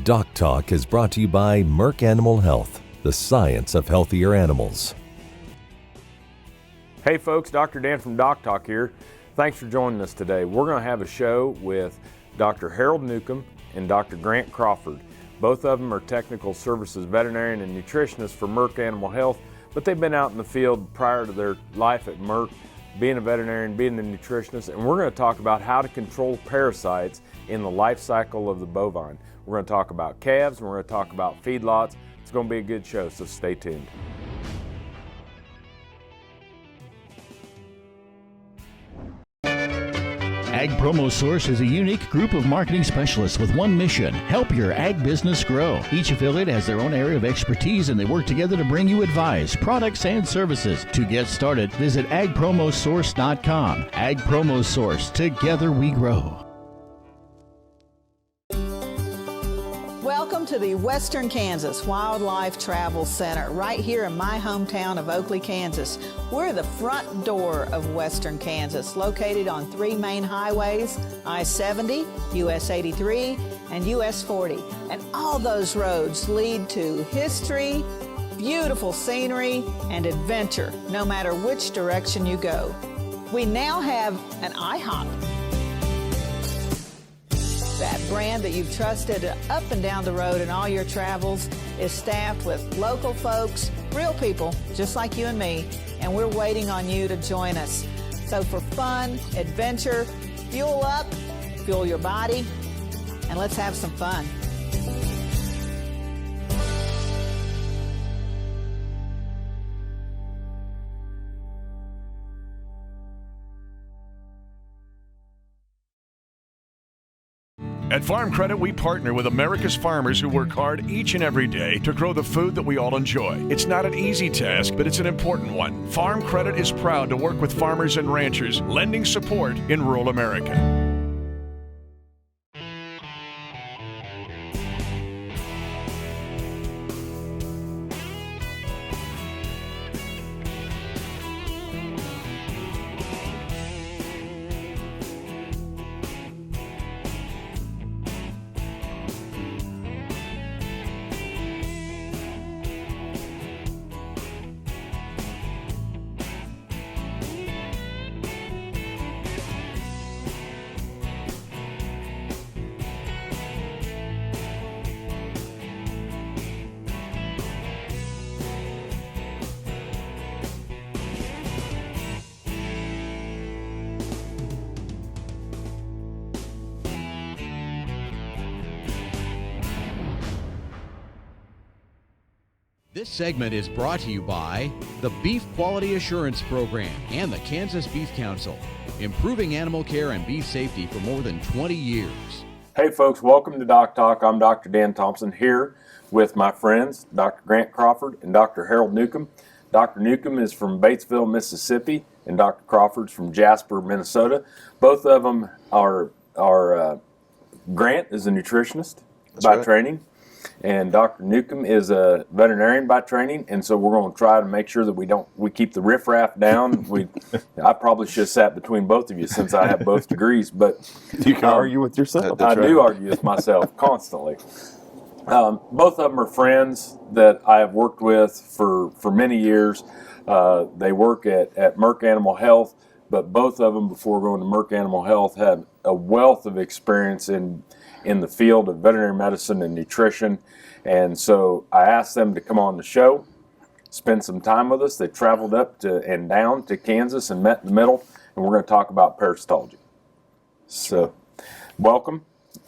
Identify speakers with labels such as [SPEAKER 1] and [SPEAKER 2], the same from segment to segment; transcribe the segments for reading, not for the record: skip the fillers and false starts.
[SPEAKER 1] DocTalk is brought to you by MERCK Animal Health, the science of healthier animals.
[SPEAKER 2] Hey folks, Dr. Dan from DocTalk here. Thanks for joining us today. We're going to have a show with Dr. Harold Newcomb and Dr. Grant Crawford. Both of them are technical services veterinarian and nutritionist for MERCK Animal Health, but they've been out in the field prior to their life at MERCK, being a veterinarian, being a nutritionist, and we're going to talk about how to control parasites in the life cycle of the bovine. We're going to talk about calves, and we're going to talk about feedlots. It's going to be a good show, so stay tuned.
[SPEAKER 3] Ag Promo Source is a unique group of marketing specialists with one mission: help your ag business grow. Each affiliate has their own area of expertise, and they work together to bring you advice, products, and services. To get started, visit agpromosource.com. Ag Promo Source, together we grow.
[SPEAKER 4] Welcome to the Western Kansas Wildlife Travel Center, right here in my hometown of Oakley, Kansas. We're the front door of Western Kansas, located on three main highways, I-70, US 83, and US 40. And all those roads lead to history, beautiful scenery, and adventure, no matter which direction you go. We now have an IHOP. That brand that you've trusted up and down the road in all your travels is staffed with local folks, real people, just like you and me, and we're waiting on you to join us. So for fun, adventure, fuel up, fuel your body, and let's have some fun.
[SPEAKER 5] At Farm Credit, we partner with America's farmers who work hard each and every day to grow the food that we all enjoy. It's not an easy task, but it's an important one. Farm Credit is proud to work with farmers and ranchers, lending support in rural America.
[SPEAKER 6] This segment is brought to you by the Beef Quality Assurance Program and the Kansas Beef Council, improving animal care and beef safety for more than 20 years.
[SPEAKER 2] Hey folks, welcome to Doc Talk. I'm Dr. Dan Thompson here with my friends, Dr. Grant Crawford and Dr. Harold Newcomb. Dr. Newcomb is from Batesville, Mississippi, and Dr. Crawford's from Jasper, Minnesota. Both of them are Grant is a nutritionist by training, and Dr. Newcomb is a veterinarian by training, and so we're going to try to make sure that we keep the riffraff down. I probably should have sat between both of you since I have both degrees, but
[SPEAKER 7] you can argue with yourself.
[SPEAKER 2] I do argue with myself constantly. Both of them are friends that I have worked with for many years. They work at MERCK Animal Health, but both of them, before going to MERCK Animal Health, had a wealth of experience in the field of veterinary medicine and nutrition. And so I asked them to come on the show, spend some time with us. They traveled up and down to Kansas and met in the middle, and we're going to talk about parasitology. So welcome.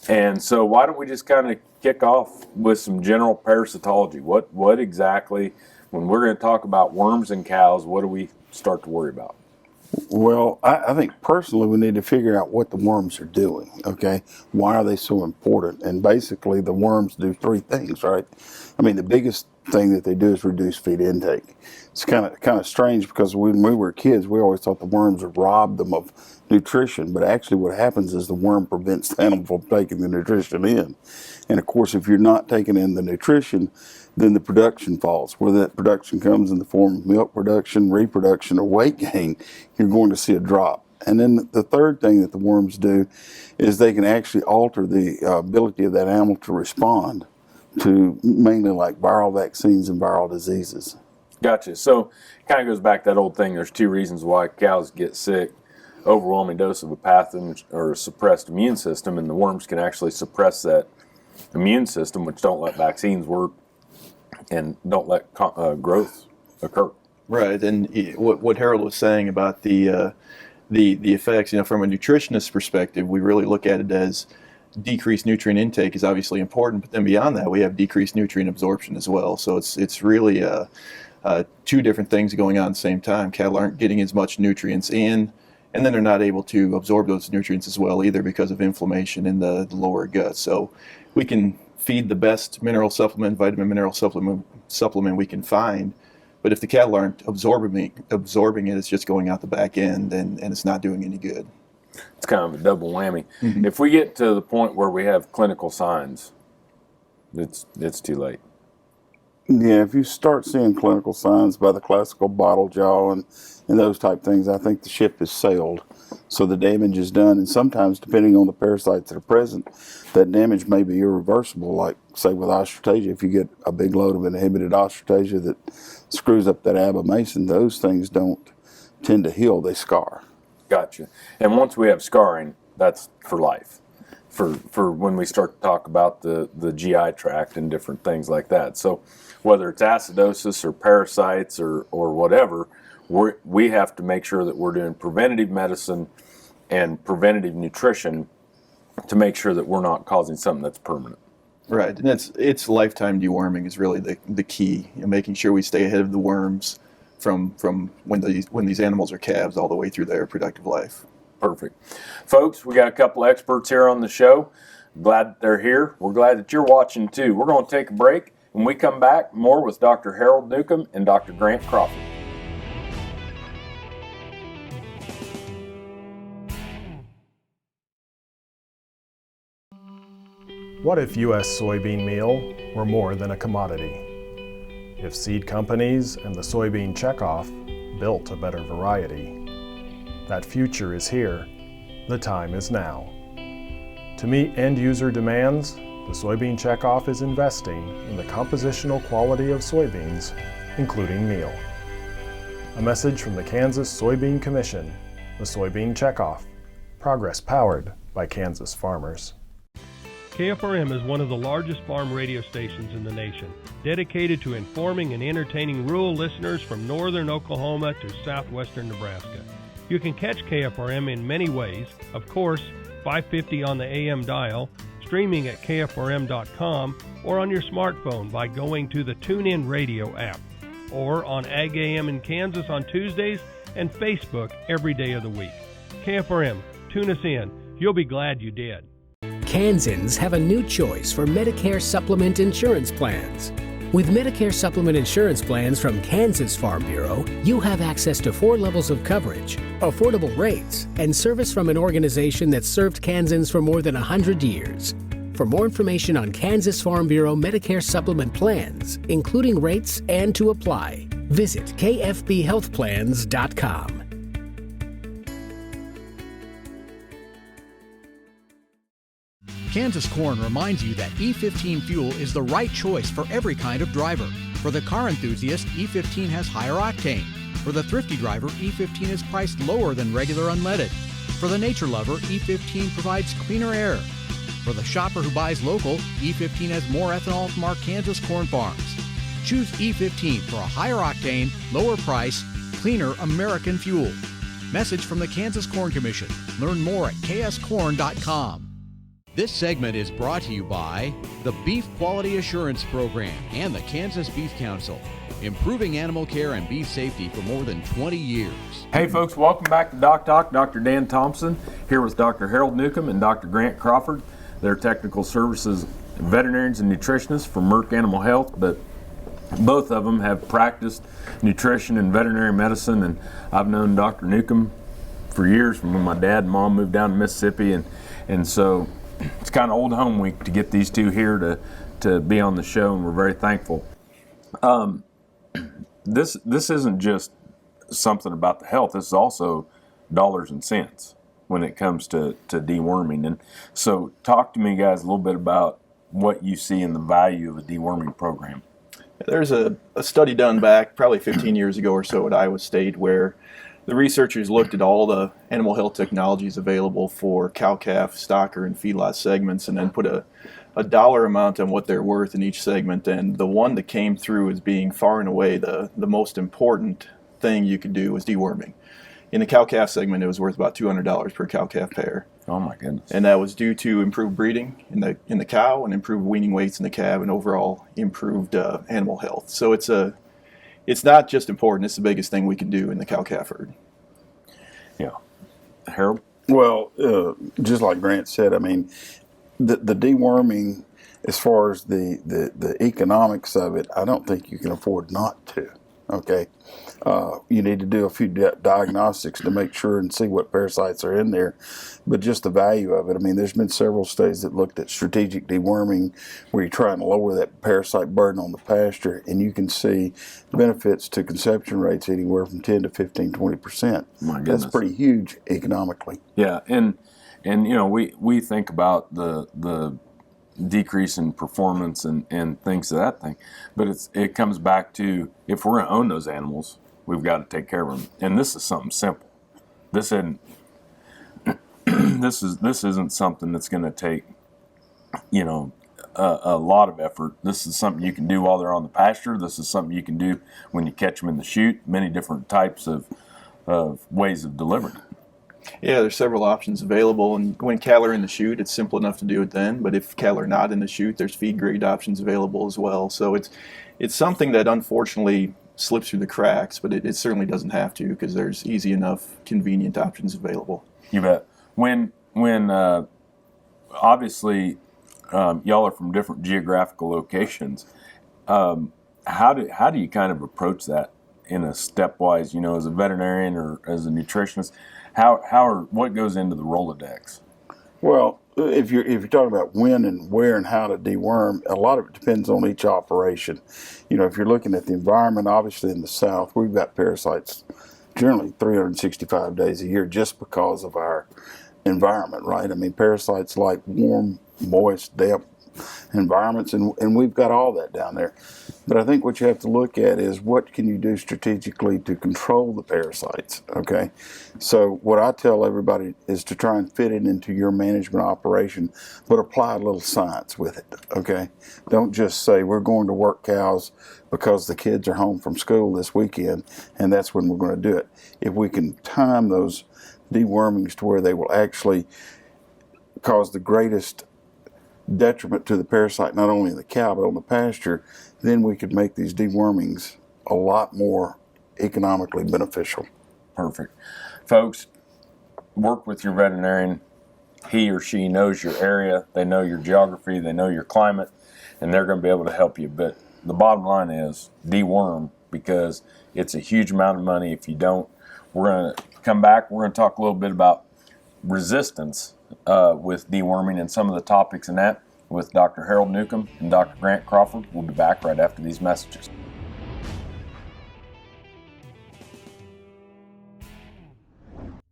[SPEAKER 2] And so why don't we just kind of kick off with some general parasitology? What exactly, when we're going to talk about worms in cows, what do we start to worry about?
[SPEAKER 7] Well, I think personally we need to figure out what the worms are doing, okay? Why are they so important? And basically the worms do three things, right? I mean, the biggest thing that they do is reduce feed intake. It's kind of strange because when we were kids, we always thought the worms would rob them of nutrition, but actually what happens is the worm prevents the animal from taking the nutrition in. And of course, if you're not taking in the nutrition, then the production falls. Whether that production comes in the form of milk production, reproduction, or weight gain, you're going to see a drop. And then the third thing that the worms do is they can actually alter the ability of that animal to respond to mainly like viral vaccines and viral diseases.
[SPEAKER 2] Gotcha. So it kind of goes back to that old thing. There's two reasons why cows get sick: overwhelming dose of a pathogen or a suppressed immune system, and the worms can actually suppress that immune system, which don't let vaccines work and don't let growth occur.
[SPEAKER 8] Right, and what Harold was saying about the effects, from a nutritionist perspective, we really look at it as decreased nutrient intake is obviously important, but then beyond that, we have decreased nutrient absorption as well. So it's really two different things going on at the same time. Cattle aren't getting as much nutrients in, and then they're not able to absorb those nutrients as well either because of inflammation in the lower gut. So we can feed the best mineral supplement, vitamin mineral supplement we can find, but if the cattle aren't absorbing it, it's just going out the back end, and it's not doing any good.
[SPEAKER 2] It's kind of a double whammy. Mm-hmm. If we get to the point where we have clinical signs, it's too late.
[SPEAKER 7] Yeah, if you start seeing clinical signs by the classical bottle jaw and those type things, I think the ship has sailed. So the damage is done, and sometimes, depending on the parasites that are present, that damage may be irreversible. Like, say, with ostratasia, if you get a big load of inhibited ostratasia that screws up that abomasum, those things don't tend to heal, they scar.
[SPEAKER 2] Gotcha. And once we have scarring, that's for life. For when we start to talk about the GI tract and different things like that. So whether it's acidosis or parasites or whatever, we have to make sure that we're doing preventative medicine and preventative nutrition to make sure that we're not causing something that's permanent.
[SPEAKER 8] Right, and it's lifetime deworming is really the key, making sure we stay ahead of the worms from when these animals are calves all the way through their reproductive life.
[SPEAKER 2] Perfect. Folks, we got a couple of experts here on the show. Glad that they're here. We're glad that you're watching too. We're going to take a break. When we come back, more with Dr. Harold Newcomb and Dr. Grant Crawford.
[SPEAKER 9] What if U.S. soybean meal were more than a commodity? If seed companies and the soybean checkoff built a better variety? That future is here. The time is now. To meet end-user demands, the soybean checkoff is investing in the compositional quality of soybeans, including meal. A message from the Kansas Soybean Commission, the Soybean Checkoff, progress powered by Kansas farmers.
[SPEAKER 10] KFRM is one of the largest farm radio stations in the nation, dedicated to informing and entertaining rural listeners from northern Oklahoma to southwestern Nebraska. You can catch KFRM in many ways, of course, 550 on the AM dial, streaming at kfrm.com, or on your smartphone by going to the TuneIn Radio app, or on Ag AM in Kansas on Tuesdays and Facebook every day of the week. KFRM, tune us in. You'll be glad you did.
[SPEAKER 11] Kansans have a new choice for Medicare supplement insurance plans. With Medicare supplement insurance plans from Kansas Farm Bureau, you have access to 4 levels of coverage, affordable rates, and service from an organization that's served Kansans for more than 100 years. For more information on Kansas Farm Bureau Medicare supplement plans, including rates and to apply, visit kfbhealthplans.com.
[SPEAKER 6] Kansas Corn reminds you that E15 fuel is the right choice for every kind of driver. For the car enthusiast, E15 has higher octane. For the thrifty driver, E15 is priced lower than regular unleaded. For the nature lover, E15 provides cleaner air. For the shopper who buys local, E15 has more ethanol from our Kansas corn farms. Choose E15 for a higher octane, lower price, cleaner American fuel. Message from the Kansas Corn Commission. Learn more at kscorn.com. This segment is brought to you by the Beef Quality Assurance Program and the Kansas Beef Council, improving animal care and beef safety for more than 20 years.
[SPEAKER 2] Hey folks, welcome back to DocTalk. Dr. Dan Thompson here with Dr. Harold Newcomb and Dr. Grant Crawford. They're technical services veterinarians and nutritionists from MERCK Animal Health, but both of them have practiced nutrition and veterinary medicine, and I've known Dr. Newcomb for years from when my dad and mom moved down to Mississippi, and so it's kind of old home week to get these two here to be on the show, and we're very thankful. This isn't just something about the health. This is also dollars and cents when it comes to deworming. And so talk to me guys a little bit about what you see in the value of a deworming program.
[SPEAKER 8] There's a study done back probably 15 years ago or so at Iowa State where the researchers looked at all the animal health technologies available for cow-calf, stocker, and feedlot segments and then put a dollar amount on what they're worth in each segment. And the one that came through as being far and away the most important thing you could do was deworming. In the cow-calf segment, it was worth about $200 per cow-calf pair.
[SPEAKER 2] Oh my goodness.
[SPEAKER 8] And that was due to improved breeding in the cow and improved weaning weights in the calf and overall improved animal health. So it's not just important, it's the biggest thing we can do in the cow-calf herd.
[SPEAKER 2] Yeah. Harold?
[SPEAKER 7] Well, just like Grant said, I mean, the deworming, as far as the economics of it, I don't think you can afford not to. Okay, you need to do a few diagnostics to make sure and see what parasites are in there, but just the value of it. I mean, there's been several studies that looked at strategic deworming where you're trying to lower that parasite burden on the pasture, and you can see benefits to conception rates anywhere from 10 to 15, 20%.
[SPEAKER 2] My goodness.
[SPEAKER 7] That's pretty huge economically.
[SPEAKER 2] Yeah, and you know, we think about the decrease in performance and things of that thing, but it comes back to, if we're going to own those animals, we've got to take care of them. And this is something simple. This isn't this isn't something that's going to take, you know, a lot of effort. This is something you can do while they're on the pasture. This is something you can do when you catch them in the chute. Many different types of ways of delivering.
[SPEAKER 8] Yeah, there's several options available, and when cattle are in the chute, it's simple enough to do it then, but if cattle are not in the chute, there's feed grade options available as well. So it's something that unfortunately slips through the cracks, but it certainly doesn't have to, because there's easy enough, convenient options available.
[SPEAKER 2] You bet. When obviously y'all are from different geographical locations, how do you kind of approach that in a stepwise, you know, as a veterinarian or as a nutritionist? What goes into the Rolodex?
[SPEAKER 7] Well, if you're talking about when and where and how to deworm, a lot of it depends on each operation. You know, if you're looking at the environment, obviously in the South, we've got parasites generally 365 days a year just because of our environment, right? I mean, parasites like warm, moist, damp environments, and we've got all that down there. But I think what you have to look at is what can you do strategically to control the parasites, okay? So what I tell everybody is to try and fit it into your management operation, but apply a little science with it, okay? Don't just say we're going to work cows because the kids are home from school this weekend and that's when we're going to do it. If we can time those dewormings to where they will actually cause the greatest detriment to the parasite, not only in the cow but on the pasture, then we could make these dewormings a lot more economically beneficial.
[SPEAKER 2] Perfect. Folks, work with your veterinarian. He or she knows your area, they know your geography, they know your climate, and they're going to be able to help you. But the bottom line is deworm, because it's a huge amount of money if you don't. We're going to come back, we're going to talk a little bit about resistance with deworming and some of the topics in that with Dr. Harold Newcomb and Dr. Grant Crawford. We'll be back right after these messages.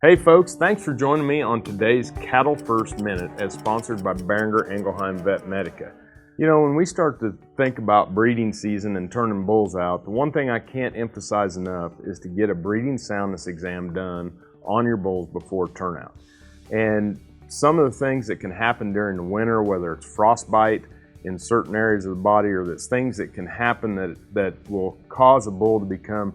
[SPEAKER 12] Hey folks, thanks for joining me on today's Cattle First Minute as sponsored by Behringer Ingelheim Vet Medica. You know, when we start to think about breeding season and turning bulls out, the one thing I can't emphasize enough is to get a breeding soundness exam done on your bulls before turnout. And some of the things that can happen during the winter, whether it's frostbite in certain areas of the body or that's things that can happen that will cause a bull to become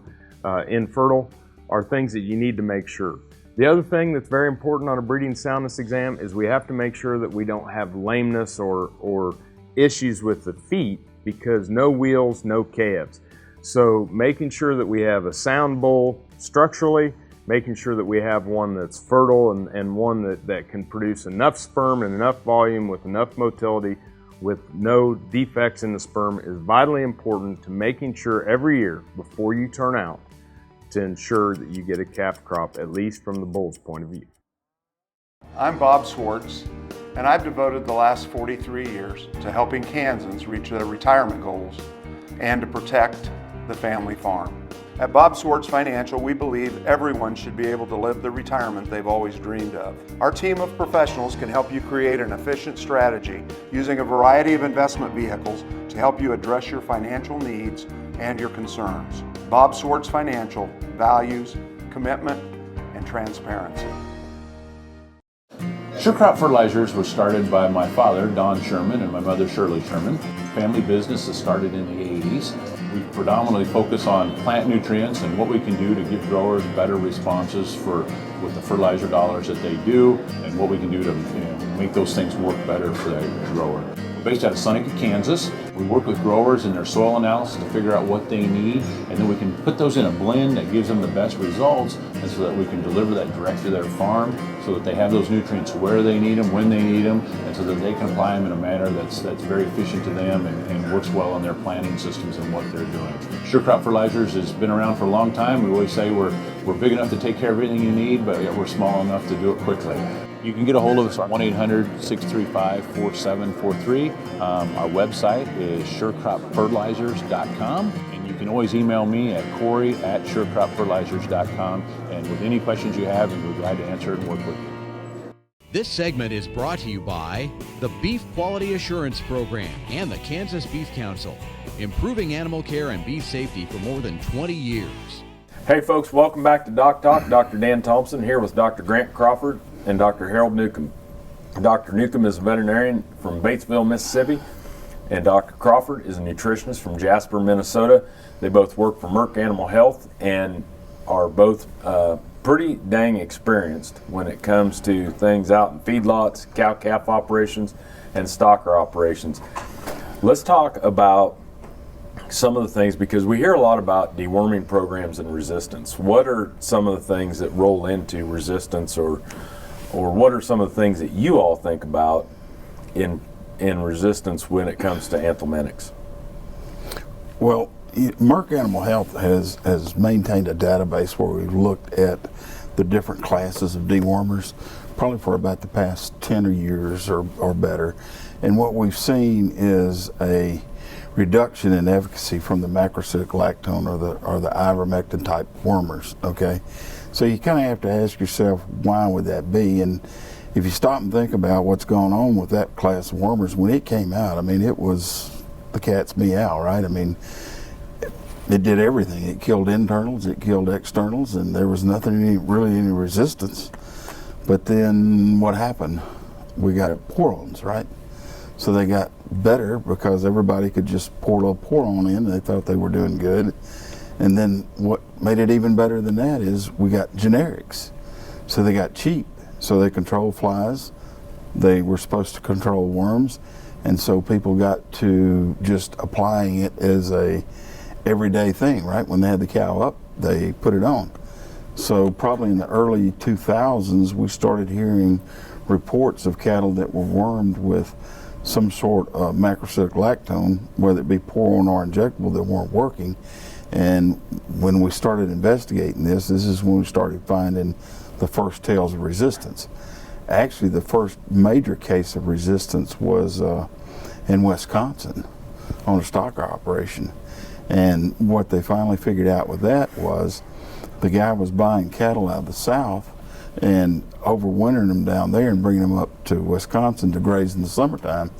[SPEAKER 12] infertile, are things that you need to make sure. The other thing that's very important on a breeding soundness exam is we have to make sure that we don't have lameness or issues with the feet, because no wheels, no calves. So making sure that we have a sound bull structurally, making sure that we have one that's fertile and one that can produce enough sperm and enough volume with enough motility with no defects in the sperm is vitally important to making sure every year before you turn out to ensure that you get a calf crop, at least from the bull's point of view.
[SPEAKER 13] I'm Bob SCHWARZ, and I've devoted the last 43 years to helping Kansans reach their retirement goals and to protect the family farm. At Bob Schwartz Financial, we believe everyone should be able to live the retirement they've always dreamed of. Our team of professionals can help you create an efficient strategy using a variety of investment vehicles to help you address your financial needs and your concerns. Bob Schwartz Financial values commitment and transparency.
[SPEAKER 14] Sure Crop Fertilizers was started by my father, Don Sherman, and my mother, Shirley Sherman. Family business that started in the 80s. We predominantly focus on plant nutrients and what we can do to give growers better responses with the fertilizer dollars that they do, and what we can do to make those things work better for that grower. We're based out of Seneca, Kansas. We work with growers in their soil analysis to figure out what they need, and then we can put those in a blend that gives them the best results, and so that we can deliver that direct to their farm so that they have those nutrients where they need them, when they need them, and so that they can apply them in a manner that's very efficient to them and works well on their planting systems and what they're doing. Sure Crop Fertilizers has been around for a long time. We always say we're big enough to take care of everything you need, but we're small enough to do it quickly. You can get a hold of us at 1-800-635-4743. Our website is surecropfertilizers.com, and you can always email me at Corey@surecropfertilizers.com, and with any questions you have, we'll be glad to answer and work with you.
[SPEAKER 6] This segment is brought to you by the Beef Quality Assurance Program and the Kansas Beef Council, improving animal care and beef safety for more than 20 years.
[SPEAKER 2] Hey folks, welcome back to DocTalk. Dr. Dan Thompson here with Dr. Grant Crawford and Dr. Harold Newcomb. Dr. Newcomb is a veterinarian from Batesville, Mississippi, and Dr. Crawford is a nutritionist from Jasper, Minnesota. They both work for MERCK Animal Health and are both pretty dang experienced when it comes to things out in feedlots, cow-calf operations, and stocker operations. Let's talk about some of the things, because we hear a lot about deworming programs and resistance. What are some of the things that roll into resistance, or what are some of the things that you all think about in resistance when it comes to anthelmintics?
[SPEAKER 7] Well, MERCK Animal Health has maintained a database where we've looked at the different classes of dewormers, probably for about the past 10 years or better. And what we've seen is a reduction in efficacy from the macrocytic lactone or the ivermectin type wormers, okay? So you kind of have to ask yourself, why would that be? And if you stop and think about what's going on with that class of wormers, when it came out, I mean, it was the cat's meow, right? I mean, it did everything. It killed internals, it killed externals, and there was nothing really any resistance. But then what happened? We got porons, right? So they got better because everybody could just pour a little poron in, and they thought they were doing good. And then what made it even better than that is we got generics. So they got cheap. So they control flies. They were supposed to control worms. And so people got to just applying it as a everyday thing, right? When they had the cow up, they put it on. So probably in the early 2000s, we started hearing reports of cattle that were wormed with some sort of macrocytic lactone, whether it be poron or injectable, that weren't working. And when we started investigating this is when we started finding the first tales of resistance. Actually, the first major case of resistance was in Wisconsin on a stocker operation. And what they finally figured out with that was the guy was buying cattle out of the South and overwintering them down there and bringing them up to Wisconsin to graze in the summertime.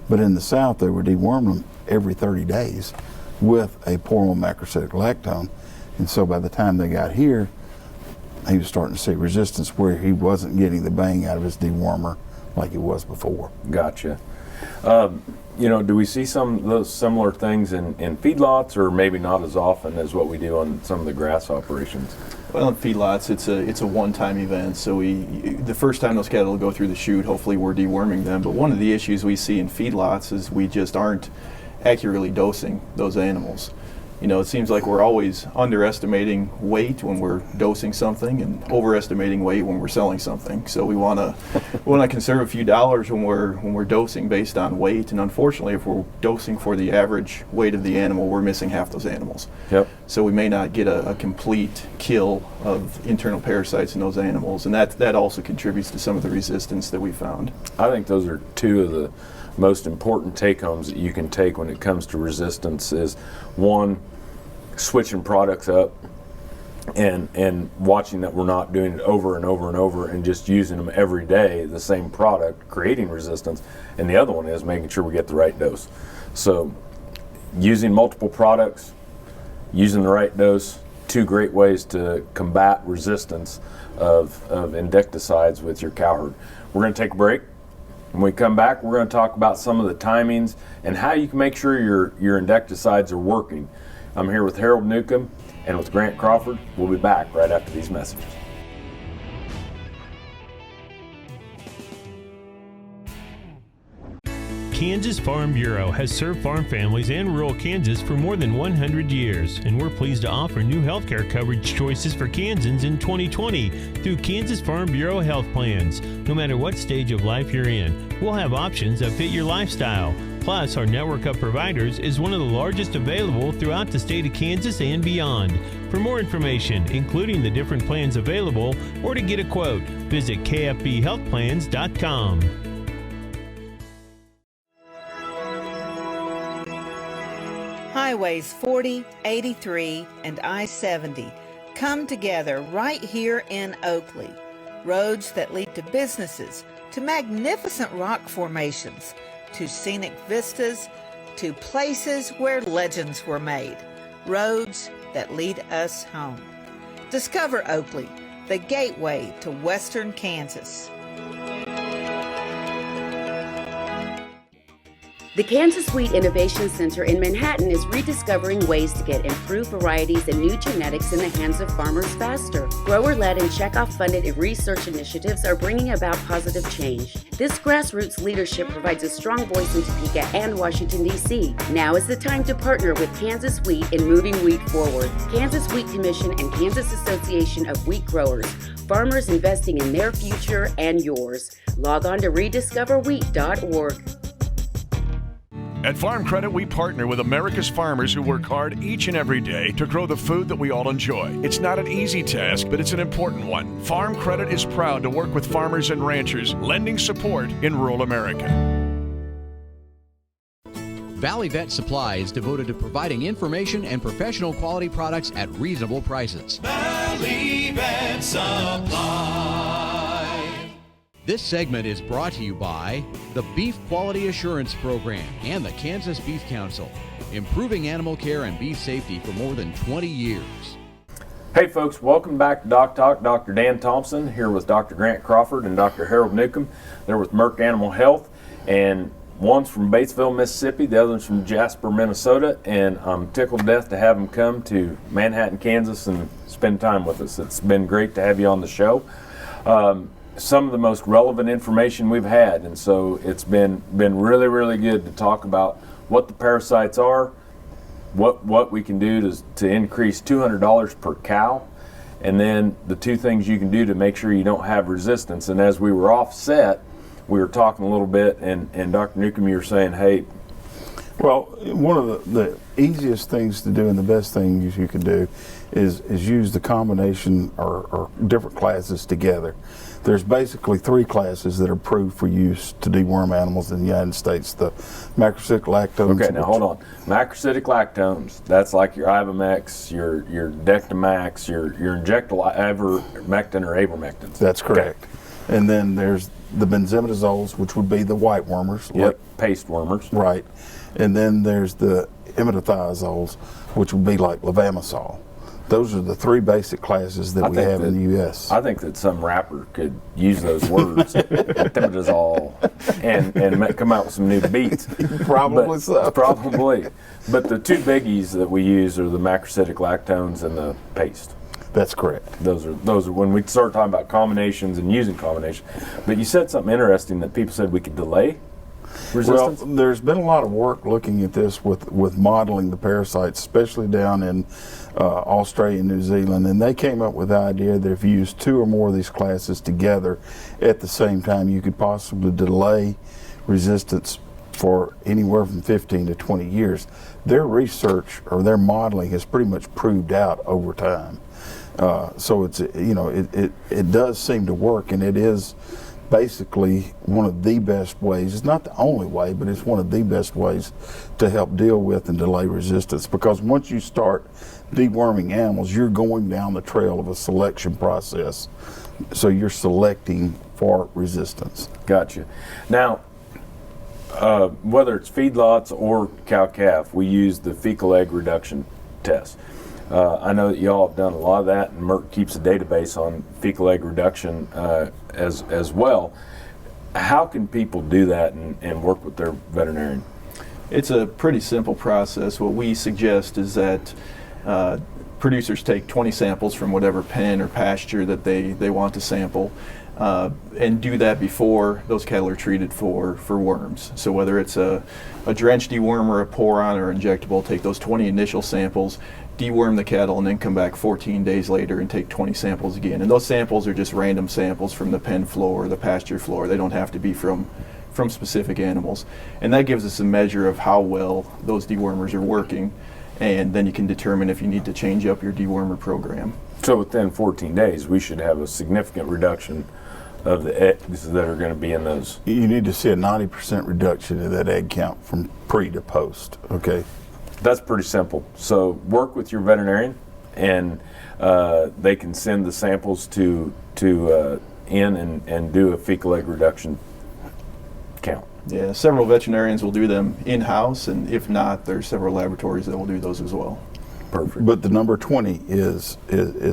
[SPEAKER 7] But in the South, they were deworming them every 30 days with a poron macrocytic lactone. And so by the time they got here, he was starting to see resistance where he wasn't getting the bang out of his dewormer like he was before.
[SPEAKER 2] Gotcha. Do we see some of those similar things in feedlots, or maybe not as often as what we do on some of the grass operations?
[SPEAKER 8] Well, in feedlots, it's a one-time event. So the first time those cattle go through the chute, hopefully we're deworming them. But one of the issues we see in feedlots is we just aren't accurately dosing those animals. It seems like we're always underestimating weight when we're dosing something and overestimating weight when we're selling something. So we want to conserve a few dollars when we're dosing based on weight. And unfortunately, if we're dosing for the average weight of the animal, we're missing half those animals.
[SPEAKER 2] Yep.
[SPEAKER 8] So we may not get a complete kill of internal parasites in those animals, and that also contributes to some of the resistance that we found.
[SPEAKER 2] I think those are two of the most important take-homes that you can take when it comes to resistance. Is one, switching products up and watching that we're not doing it over and over and over and just using them every day, the same product, creating resistance. And the other one is making sure we get the right dose. So using multiple products, using the right dose, two great ways to combat resistance of insecticides with your cow herd. We're going to take a break. When we come back, we're going to talk about some of the timings and how you can make sure your insecticides are working. I'm here with Harold Newcomb and with Grant Crawford. We'll be back right after these messages.
[SPEAKER 15] Kansas Farm Bureau has served farm families and rural Kansas for more than 100 years, and we're pleased to offer new healthcare coverage choices for Kansans in 2020 through Kansas Farm Bureau health plans. No matter what stage of life you're in, we'll have options that fit your lifestyle. Plus, our network of providers is one of the largest available throughout the state of Kansas and beyond. For more information, including the different plans available, or to get a quote, visit kfbhealthplans.com.
[SPEAKER 4] Highways 40, 83, and I-70 come together right here in Oakley. Roads that lead to businesses, to magnificent rock formations, to scenic vistas, to places where legends were made. Roads that lead us home. Discover Oakley, the gateway to Western Kansas.
[SPEAKER 16] The Kansas Wheat Innovation Center in Manhattan is rediscovering ways to get improved varieties and new genetics in the hands of farmers faster. Grower-led and checkoff-funded research initiatives are bringing about positive change. This grassroots leadership provides a strong voice in Topeka and Washington, D.C. Now is the time to partner with Kansas Wheat in moving wheat forward. Kansas Wheat Commission and Kansas Association of Wheat Growers. Farmers investing in their future and yours. Log on to rediscoverwheat.org.
[SPEAKER 5] At Farm Credit, we partner with America's farmers who work hard each and every day to grow the food that we all enjoy. It's not an easy task, but it's an important one. Farm Credit is proud to work with farmers and ranchers, lending support in rural America.
[SPEAKER 6] Valley Vet Supply is devoted to providing information and professional quality products at reasonable prices.
[SPEAKER 17] Valley Vet Supply.
[SPEAKER 6] This segment is brought to you by the Beef Quality Assurance Program and the Kansas Beef Council, improving animal care and beef safety for more than 20 years.
[SPEAKER 2] Hey folks, welcome back to DocTalk. Dr. Dan Thompson here with Dr. Grant Crawford and Dr. Harold Newcomb. They're with MERCK Animal Health, and one's from Batesville, Mississippi, the other's from Jasper, Minnesota, and I'm tickled to death to have them come to Manhattan, Kansas and spend time with us. It's been great to have you on the show. Some of the most relevant information we've had, and so it's been really, really good to talk about what the parasites are, what we can do to increase $200 per cow, and then the two things you can do to make sure you don't have resistance. And as we were offset, we were talking a little bit, and Dr. Newcomb, you were saying, hey.
[SPEAKER 7] Well, one of the easiest things to do and the best things you can do is use the combination or different classes together. There's basically three classes that are approved for use to deworm animals in the United States. The macrocytic lactones.
[SPEAKER 2] Okay, now hold on. Macrocytic lactones, that's like your Ivermex, your Dectomax, your injectable ivermectin or avermectins.
[SPEAKER 7] That's correct. Okay. And then there's the benzimidazoles, which would be the white wormers.
[SPEAKER 2] Yep, like, paste wormers.
[SPEAKER 7] Right. And then there's the imidathiazoles, which would be like levamisole. Those are the three basic classes that we have in the U.S.
[SPEAKER 2] I think that some rapper could use those words, thimerosal, and come out with some new beats.
[SPEAKER 7] Probably so.
[SPEAKER 2] Probably. But the two biggies that we use are the macrocytic lactones and the paste.
[SPEAKER 7] That's correct.
[SPEAKER 2] Those are when we start talking about combinations and using combinations. But you said something interesting that people said we could delay resistance?
[SPEAKER 7] Well, there's been a lot of work looking at this with modeling the parasites, especially down in Australia and New Zealand, and they came up with the idea that if you use two or more of these classes together at the same time, you could possibly delay resistance for anywhere from 15 to 20 years. Their research or their modeling has pretty much proved out over time. So it's it does seem to work, and it is basically one of the best ways. It's not the only way, but it's one of the best ways to help deal with and delay resistance, because once you start deworming animals, you're going down the trail of a selection process. So you're selecting for resistance.
[SPEAKER 2] Gotcha. Now, whether it's feedlots or cow-calf, we use the fecal egg reduction test. I know that y'all have done a lot of that, and MERCK keeps a database on fecal egg reduction as well. How can people do that and work with their veterinarian?
[SPEAKER 8] It's a pretty simple process. What we suggest is that producers take 20 samples from whatever pen or pasture that they want to sample, and do that before those cattle are treated for worms. So whether it's a drench dewormer, a pour-on, or injectable, take those 20 initial samples, deworm the cattle, and then come back 14 days later and take 20 samples again. And those samples are just random samples from the pen floor or the pasture floor. They don't have to be from specific animals. And that gives us a measure of how well those dewormers are working, and then you can determine if you need to change up your dewormer program.
[SPEAKER 2] So within 14 days, we should have a significant reduction of the eggs that are going to be in those.
[SPEAKER 7] You need to see a 90% reduction in that egg count from pre to post, okay?
[SPEAKER 2] That's pretty simple. So work with your veterinarian, and they can send the samples to in and do a fecal egg reduction count.
[SPEAKER 8] Yeah, several veterinarians will do them in-house, and if not, there's several laboratories that will do those as well.
[SPEAKER 2] Perfect.
[SPEAKER 7] But the number 20 is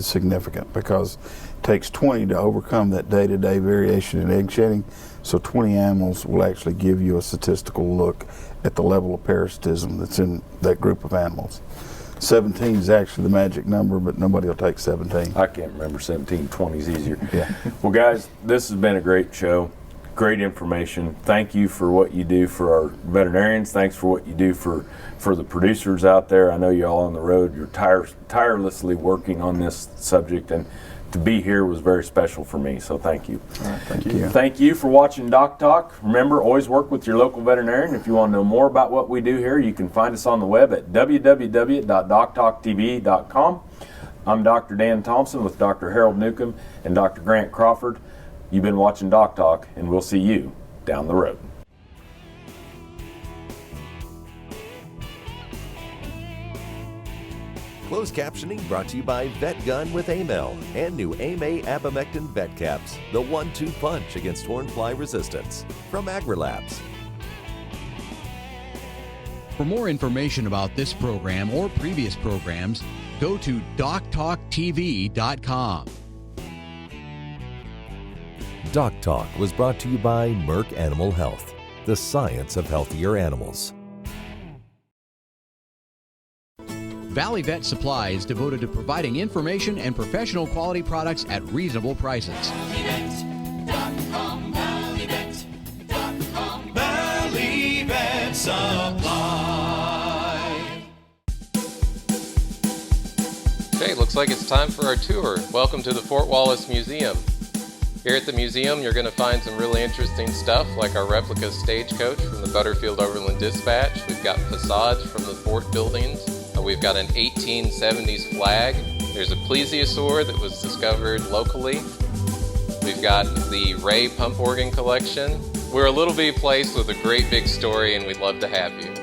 [SPEAKER 7] significant, because it takes 20 to overcome that day-to-day variation in egg shedding. So 20 animals will actually give you a statistical look at the level of parasitism that's in that group of animals. 17 is actually the magic number, but nobody will take 17.
[SPEAKER 2] I can't remember 17. 20 is easier.
[SPEAKER 7] Yeah.
[SPEAKER 2] Well, guys, this has been a great show. Great information. Thank you for what you do for our veterinarians. Thanks for what you do for the producers out there. I know you're all on the road. You're tirelessly working on this subject, and to be here was very special for me, so thank you.
[SPEAKER 8] All right, thank you.
[SPEAKER 2] Thank you for watching DocTalk. Remember, always work with your local veterinarian. If you want to know more about what we do here, you can find us on the web at www.doctalktv.com. I'm Dr. Dan Thompson with Dr. Harold Newcomb and Dr. Grant Crawford. You've been watching DocTalk, and we'll see you down the road.
[SPEAKER 1] Closed captioning brought to you by VetGun with Amel and new AMA Abamectin Vet Caps, the 1-2 punch against hornfly resistance from AgriLabs.
[SPEAKER 6] For more information about this program or previous programs, go to DocTalkTV.com.
[SPEAKER 1] DocTalk was brought to you by MERCK Animal Health, the science of healthier animals.
[SPEAKER 6] Valley Vet Supply is devoted to providing information and professional quality products at reasonable prices.
[SPEAKER 17] ValleyVet.com, ValleyVet.com, Valley Vet Supply.
[SPEAKER 18] Okay, looks like it's time for our tour. Welcome to the Fort Wallace Museum. Here at the museum, you're going to find some really interesting stuff, like our replica stagecoach from the Butterfield Overland Dispatch. We've got facades from the fort buildings. We've got an 1870s flag. There's a plesiosaur that was discovered locally. We've got the Ray pump organ collection. We're a little bitty place with a great big story, and we'd love to have you.